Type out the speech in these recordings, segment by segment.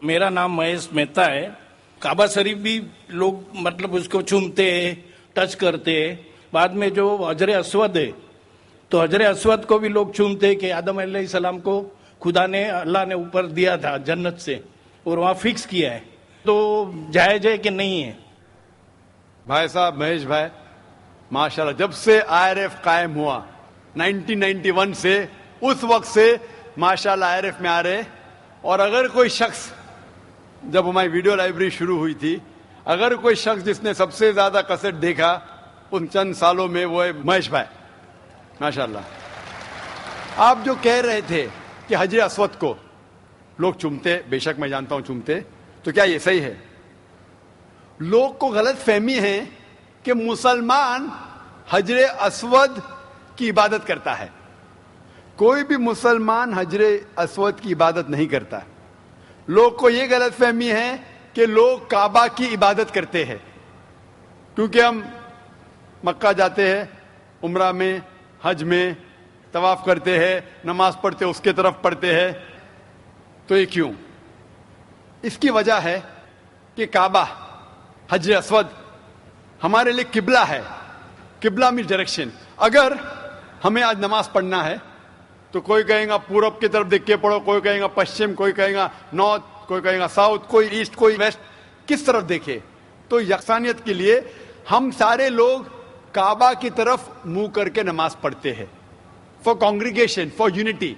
میرا نام مہیش مہتا ہے. کعبہ شریف بھی لوگ مطلب اس کو چومتے ہیں, ٹچ کرتے ہیں. بعد میں جو حجر اسود ہے تو حجر اسود کو بھی لوگ چومتے ہیں کہ آدم علیہ السلام کو خدا نے, اللہ نے اوپر دیا تھا جنت سے اور وہاں فکس کیا ہے, تو جائز ہے کہ نہیں ہے؟ بھائی صاحب مہیش بھائی, ماشاءاللہ جب سے IRF قائم ہوا 1991 سے اس وقت سے ماشاءاللہ IRF میں آ رہے. اور اگر کوئی شخص, جب ہماری ویڈیو لائبریری شروع ہوئی تھی, اگر کوئی شخص جس نے سب سے زیادہ کیسٹ دیکھا ان چند سالوں میں وہ ہے مہیش بھائی ماشاءاللہ. آپ جو کہہ رہے تھے کہ حجر اسود کو لوگ چومتے, بے شک میں جانتا ہوں چومتے, تو کیا یہ صحیح ہے؟ لوگ کو غلط فہمی ہے کہ مسلمان حجر اسود کی عبادت کرتا ہے. کوئی بھی مسلمان حجر اسود کی عبادت نہیں کرتا. لوگ کو یہ غلط فہمی ہے کہ لوگ کعبہ کی عبادت کرتے ہیں, کیونکہ ہم مکہ جاتے ہیں, عمرہ میں, حج میں طواف کرتے ہیں, نماز پڑھتے اس کے طرف پڑھتے ہیں. تو یہ کیوں؟ اس کی وجہ ہے کہ کعبہ, حجر اسود ہمارے لیے قبلہ ہے. قبلہ میں ڈائریکشن. اگر ہمیں آج نماز پڑھنا ہے تو کوئی کہے گا پورب کی طرف دیکھ کے پڑھو, کوئی کہے گا پشچم, کوئی کہے گا نارتھ, کوئی کہے گا ساؤتھ, کوئی ایسٹ, کوئی ویسٹ, کس طرف دیکھے. تو یکسانیت کے لیے ہم سارے لوگ کعبہ کی طرف منہ کر کے نماز پڑھتے ہیں, فار کانگریگیشن, فار یونٹی.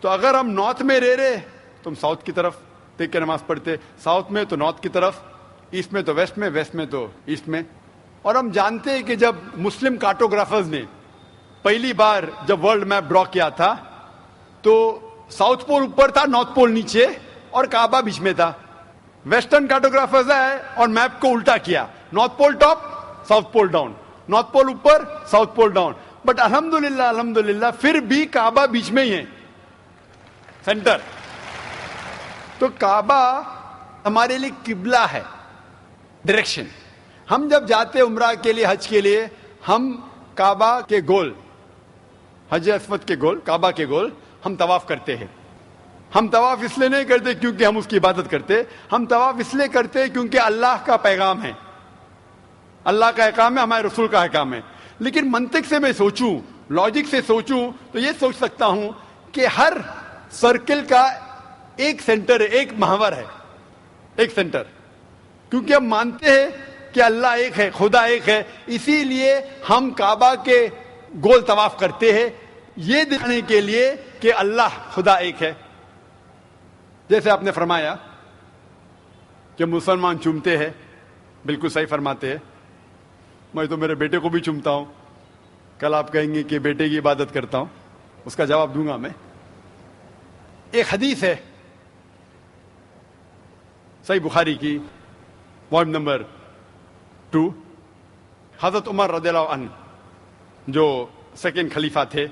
تو اگر ہم نارتھ میں رہ رہے تو ہم ساؤتھ کی طرف دیکھ کے نماز پڑھتے, ساؤتھ میں تو نارتھ کی طرف, ایسٹ میں تو ویسٹ میں, ویسٹ میں تو ایسٹ میں. اور ہم جانتے ہیں کہ جب مسلم کارٹوگرافرز نے پہلی بار جب ورلڈ میپ ڈرا کیا تھا تو ساؤتھ پول اوپر تھا, نارتھ پول نیچے, اور کعبہ بیچ میں تھا. ویسٹرن کارٹوگرافرز آئے اور میپ کو الٹا کیا, north pole top, south pole down, north pole اوپر, ساؤتھ پول ڈاؤن. بٹ الحمدللہ پھر بھی کعبہ بیچ میں ہی ہے, سینٹر. تو کعبہ ہمارے لیے قبلہ ہے, ڈائریکشن. ہم جب جاتے عمرہ کے لیے, حج کے لیے, ہم کعبہ کے گول, حجر اسود کے گول, کعبہ کے گول ہم طواف کرتے ہیں. ہم طواف اس لیے نہیں کرتے کیونکہ ہم اس کی عبادت کرتے, ہم طواف اس لیے کرتے ہیں کیونکہ اللہ کا پیغام ہے, اللہ کا احکام ہے, ہمارے رسول کا احکام ہے. لیکن منطق سے میں سوچوں, لاجک سے سوچوں تو یہ سوچ سکتا ہوں کہ ہر سرکل کا ایک سینٹر ہے, ایک محور ہے, ایک سینٹر. کیونکہ ہم مانتے ہیں کہ اللہ ایک ہے, خدا ایک ہے, اسی لیے ہم کعبہ کے گول طواف کرتے ہیں, یہ دکھانے کے لیے کہ اللہ خدا ایک ہے. جیسے آپ نے فرمایا کہ مسلمان چومتے ہیں, بالکل صحیح فرماتے ہیں. میں تو میرے بیٹے کو بھی چومتا ہوں. کل آپ کہیں گے کہ بیٹے کی عبادت کرتا ہوں, اس کا جواب دوں گا میں. ایک حدیث ہے صحیح بخاری کی, والیوم نمبر 2, حضرت عمر رضی اللہ عنہ جو سیکنڈ خلیفہ تھے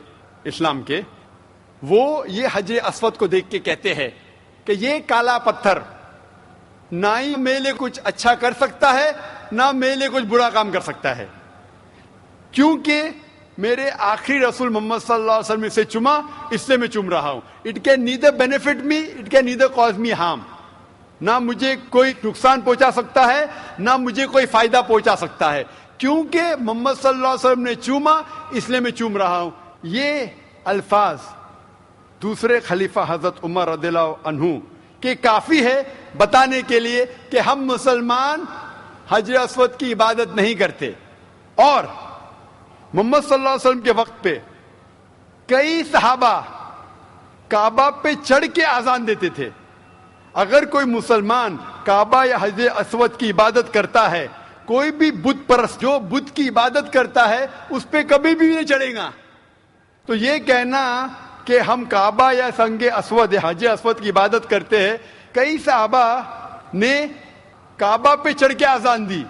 اسلام کے, وہ یہ حجر اسود کو دیکھ کے کہتے ہیں کہ یہ کالا پتھر نہ ہی میرے لیے کچھ اچھا کر سکتا ہے, نہ میرے لیے کچھ برا کام کر سکتا ہے, کیونکہ میرے آخری رسول محمد صلی اللہ علیہ وسلم سے چوما, اس سے میں چوم رہا ہوں. It can neither benefit me, it can neither cause me harm. نہ مجھے کوئی نقصان پہنچا سکتا ہے, نہ مجھے کوئی فائدہ پہنچا سکتا ہے, کیونکہ محمد صلی اللہ علیہ وسلم نے چوما, اس لیے میں چوم رہا ہوں. یہ الفاظ دوسرے خلیفہ حضرت عمر رضی اللہ عنہ کہ کافی ہے بتانے کے لیے کہ ہم مسلمان حجر اسود کی عبادت نہیں کرتے. اور محمد صلی اللہ علیہ وسلم کے وقت پہ کئی صحابہ کعبہ پہ چڑھ کے اذان دیتے تھے. اگر کوئی مسلمان کعبہ یا حجر اسود کی عبادت کرتا ہے, کوئی بھی بت پرست جو بت کی عبادت کرتا ہے اس پہ کبھی بھی نہیں چڑھے گا. تو یہ کہنا کہ ہم کعبہ یا سنگ اسود یا حجر اسود کی عبادت کرتے ہیں, کئی صحابہ نے کعبہ پہ چڑھ کے اذان دی,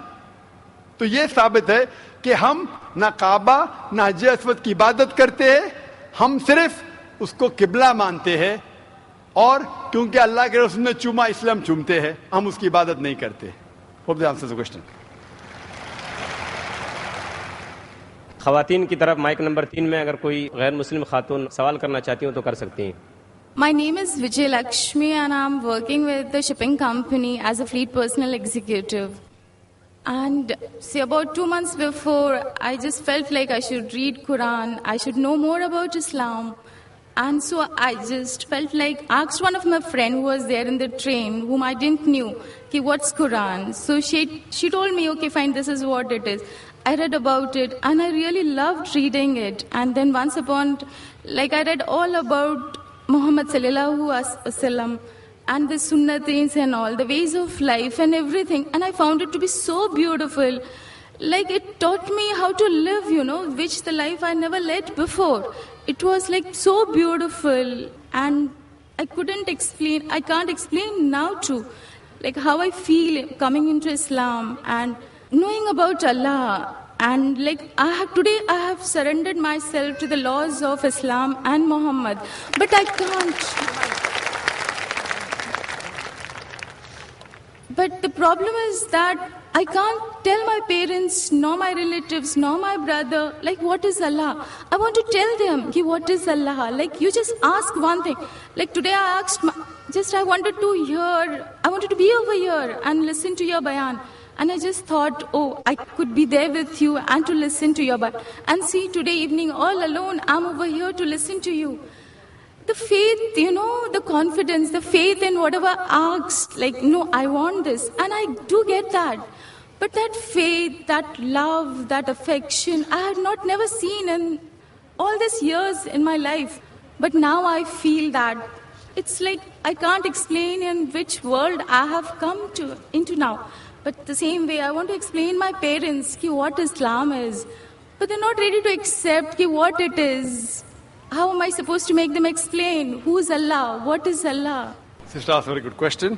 تو یہ ثابت ہے کہ ہم نہ کعبہ نہ حجر اسود کی عبادت کرتے ہیں, ہم صرف اس کو قبلہ مانتے ہیں. اور کیونکہ اللہ کے رسول نے چوما اس لیے ہم چومتے ہیں, ہم اس کی عبادت نہیں کرتے. Hope the answer the question. خواتین کی طرف مائک نمبر 3 میں اگر کوئی غیر مسلم خاتون سوال کرنا چاہتی ہوں تو کر سکتی ہیں. My name is Vijay Lakshmi and I'm working with the shipping company as a fleet personal executive. And see, about 2 months before, I just felt like I should read Quran, I should know more about Islam. And so I just felt like, asked one of my friends who was there in the train, whom I didn't knew, okay, what's Quran? So she told me, okay, fine, this is what it is. I read about it and I really loved reading it. And then once upon, like I read all about Muhammad sallallahu alaihi wasallam and the sunnatis and all, the ways of life and everything. And I found it to be so beautiful. Like it taught me how to live, which the life I never led before. It was like so beautiful and I can't explain now too, like how I feel coming into Islam and knowing about Allah. And like today I have surrendered myself to the laws of Islam and Muhammad, but I can't. But the problem is that I can't tell my parents, nor my relatives, nor my brother, like what is Allah. I want to tell them, what is Allah? Like you just ask one thing. Like today I asked, I wanted to be over here and listen to your bayan. And I just thought, I could be there with you and to listen to your bayan. And see, today evening all alone, I'm over here to listen to you. The faith, the confidence, the faith in whatever asked, like, no, I want this. And I do get that. But that faith, that love, that affection, I had never seen in all these years in my life. But now I feel that it's like I can't explain in which world I have come into now. But the same way, I want to explain my parents what Islam is. But they're not ready to accept what it is. How am I supposed to make them explain? Who is Allah? What is Allah? Sister, that's a very good question.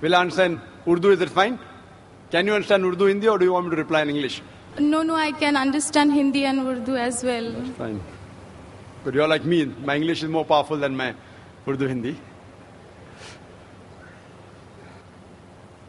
Will I understand Urdu? Is it fine? Can you understand Urdu, Hindi, or do you want me to reply in English? No, I can understand Hindi and Urdu as well. That's fine. But you're like me. My English is more powerful than my Urdu, Hindi.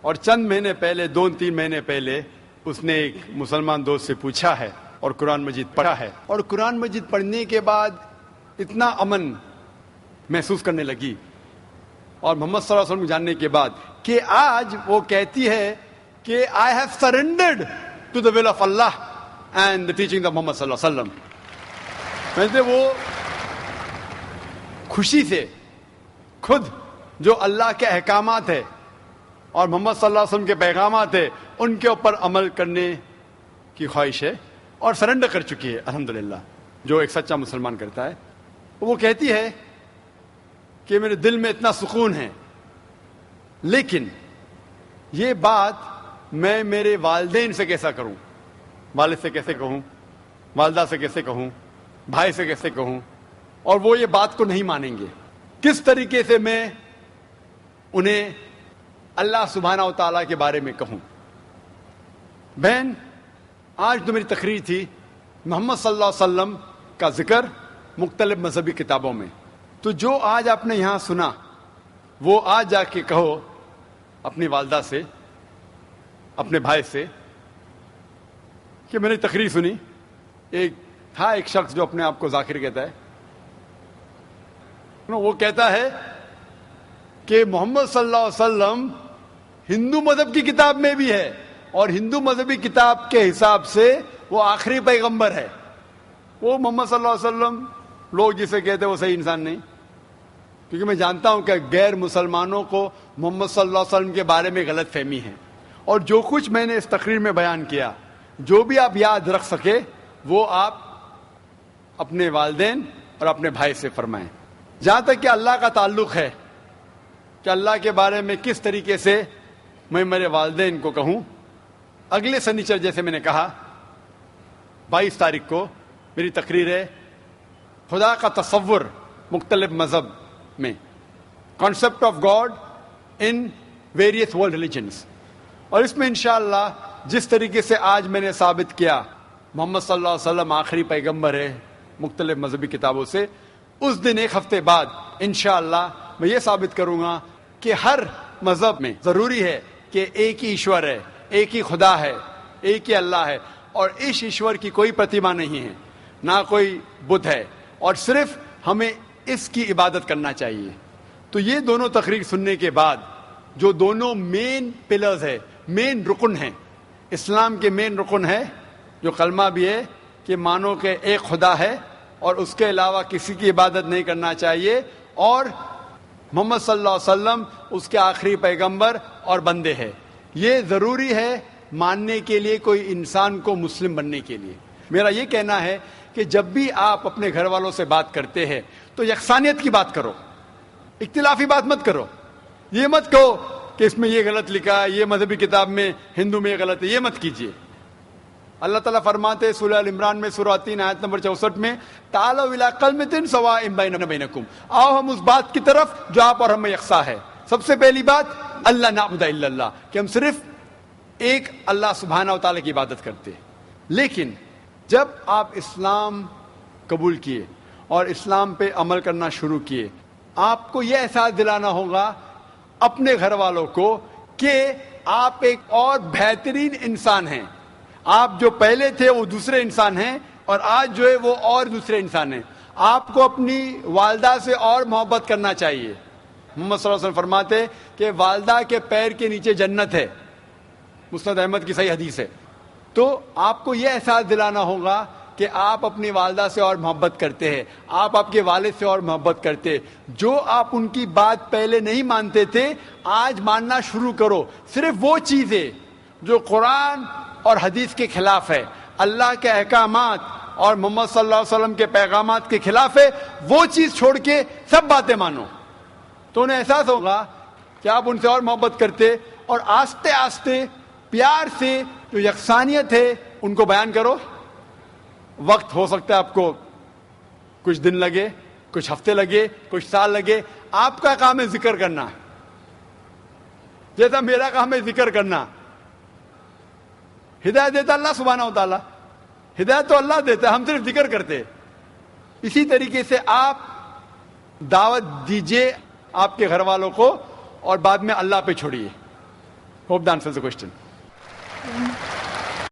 اور چند مہینے پہلے 2-3 مہینے پہلے اس نے ایک مسلمان دوست سے پوچھا ہے اور قرآن مجید پڑھا ہے. اور قرآن مجید پڑھنے کے بعد اتنا امن محسوس کرنے لگی اور محمد صلی اللہ علیہ وسلم جاننے کے بعد کہ آج وہ کہتی ہے کہ I have surrendered to the will of Allah and the teachings of Muhammad صلی اللہ علیہ وسلم. ویسے وہ خوشی سے خود جو اللہ کے احکامات ہے اور محمد صلی اللہ علیہ وسلم کے پیغامات ہیں ان کے اوپر عمل کرنے کی خواہش ہے اور سرنڈر کر چکی ہے الحمدللہ, جو ایک سچا مسلمان کرتا ہے. وہ کہتی ہے کہ میرے دل میں اتنا سکون ہے, لیکن یہ بات میں میرے والدین سے کیسا کروں, والد سے کیسے کہوں, والدہ سے کیسے کہوں, بھائی سے کیسے کہوں, اور وہ یہ بات کو نہیں مانیں گے. کس طریقے سے میں انہیں اللہ سبحانہ و تعالیٰ کے بارے میں کہوں. بہن, آج تو میری تقریر تھی محمد صلی اللہ علیہ وسلم کا ذکر مختلف مذہبی کتابوں میں. تو جو آج آپ نے یہاں سنا وہ آج جا کے کہو اپنی والدہ سے, اپنے بھائی سے کہ میں نے تقریر سنی. ایک شخص جو اپنے آپ کو ذاکر کہتا ہے, وہ کہتا ہے کہ محمد صلی اللہ علیہ وسلم ہندو مذہب کی کتاب میں بھی ہے اور ہندو مذہبی کتاب کے حساب سے وہ آخری پیغمبر ہے. وہ محمد صلی اللہ علیہ وسلم لوگ جسے کہتے ہیں وہ صحیح انسان نہیں, کیونکہ میں جانتا ہوں کہ غیر مسلمانوں کو محمد صلی اللہ علیہ وسلم کے بارے میں غلط فہمی ہے. اور جو کچھ میں نے اس تقریر میں بیان کیا, جو بھی آپ یاد رکھ سکے وہ آپ اپنے والدین اور اپنے بھائی سے فرمائیں. جہاں تک کہ اللہ کا تعلق ہے کہ اللہ کے بارے میں کس طریقے سے میں میرے والدین کو کہوں, اگلے سنیچر جیسے میں نے کہا 22 تاریخ کو میری تقریر ہے خدا کا تصور مختلف مذہب میں, concept of God in various world religions. اور اس میں انشاءاللہ جس طریقے سے آج میں نے ثابت کیا محمد صلی اللہ علیہ وسلم آخری پیغمبر ہے مختلف مذہبی کتابوں سے, اس دن ایک ہفتے بعد انشاءاللہ میں یہ ثابت کروں گا کہ ہر مذہب میں ضروری ہے کہ ایک ہی ایشور ہے, ایک ہی خدا ہے, ایک ہی اللہ ہے اور اس ایشور کی کوئی پرتیما نہیں ہے، نہ کوئی بت ہے، اور صرف ہمیں اس کی عبادت کرنا چاہیے. تو یہ دونوں تقریر سننے کے بعد جو دونوں مین پلرز ہے، مین رکن ہیں، اسلام کے مین رکن ہے، جو کلمہ بھی ہے کہ مانو کہ ایک خدا ہے اور اس کے علاوہ کسی کی عبادت نہیں کرنا چاہیے، اور محمد صلی اللہ علیہ وسلم اس کے آخری پیغمبر اور بندے ہیں. یہ ضروری ہے ماننے کے لیے کوئی انسان کو مسلم بننے کے لیے. میرا یہ کہنا ہے کہ جب بھی آپ اپنے گھر والوں سے بات کرتے ہیں تو یکسانیت کی بات کرو، اختلافی بات مت کرو. یہ مت کہو کہ اس میں یہ غلط لکھا ہے، یہ مذہبی کتاب میں ہندو میں یہ غلط ہے، یہ مت کیجیے. اللہ تعالیٰ فرماتے ہیں سورہ ال عمران میں سورہ 3 آیت نمبر 64 میں، تعالوا الی کلمۃ سواء بیننا وبینکم، آؤ ہم اس بات کی طرف جو آپ اور ہم میں یکساں ہے. سب سے پہلی بات اللہ نعبد الا اللہ، کہ ہم صرف ایک اللہ سبحانہ و تعالیٰ کی عبادت کرتے. لیکن جب آپ اسلام قبول کیے اور اسلام پہ عمل کرنا شروع کیے، آپ کو یہ احساس دلانا ہوگا اپنے گھر والوں کو کہ آپ ایک اور بہترین انسان ہیں. آپ جو پہلے تھے وہ دوسرے انسان ہیں، اور آج جو ہے وہ اور دوسرے انسان ہیں. آپ کو اپنی والدہ سے اور محبت کرنا چاہیے. محمد صلی اللہ علیہ وسلم فرماتے کہ والدہ کے پیر کے نیچے جنت ہے، مسند احمد کی صحیح حدیث ہے. تو آپ کو یہ احساس دلانا ہوگا کہ آپ اپنی والدہ سے اور محبت کرتے ہیں، آپ کے والد سے اور محبت کرتے. جو آپ ان کی بات پہلے نہیں مانتے تھے آج ماننا شروع کرو. صرف وہ چیزیں جو قرآن اور حدیث کے خلاف ہے، اللہ کے احکامات اور محمد صلی اللہ علیہ وسلم کے پیغامات کے خلاف ہے، وہ چیز چھوڑ کے سب باتیں مانو. تو انہیں احساس ہوگا کہ آپ ان سے اور محبت کرتے، اور آہستہ آہستہ پیار سے جو یکسانیت ہے ان کو بیان کرو. وقت ہو سکتا ہے آپ کو کچھ دن لگے، کچھ ہفتے لگے، کچھ سال لگے. آپ کا کام ہے ذکر کرنا، جیسا میرا کام ہے ذکر کرنا. ہدایت دیتا اللہ سبحانہ و تعالیٰ، ہدایت تو اللہ دیتا ہے، ہم صرف ذکر کرتے. اسی طریقے سے آپ دعوت دیجئے آپ کے گھر والوں کو، اور بعد میں اللہ پہ چھوڑیے. Hope the answers the question.